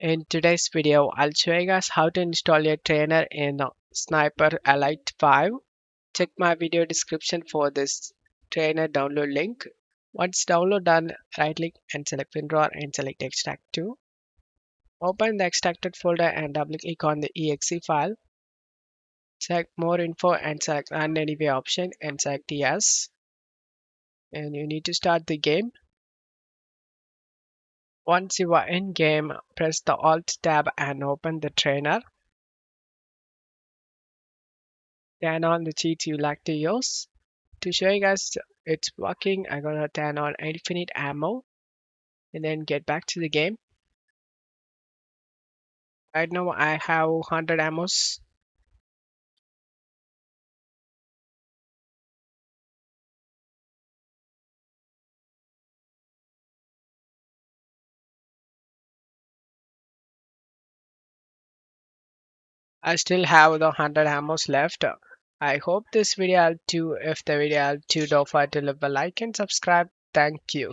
In today's video, I'll show you guys how to install a trainer in Sniper Elite 5. Check my video description for this trainer download link. Once download done, right click and select WinRAR and select extract to. Open the extracted folder and double click on the exe file. Select more info and select run anyway option and select yes. And you need to start the game. Once you are in game, press the Alt tab and open the trainer. Turn on the cheats you like to use. To show you guys it's working, I'm gonna turn on infinite ammo and then get back to the game. Right now I have 100 ammos. I still have the 100 ammos left. I hope this video helped you. If the video helped you, don't forget to leave a like and subscribe. Thank you.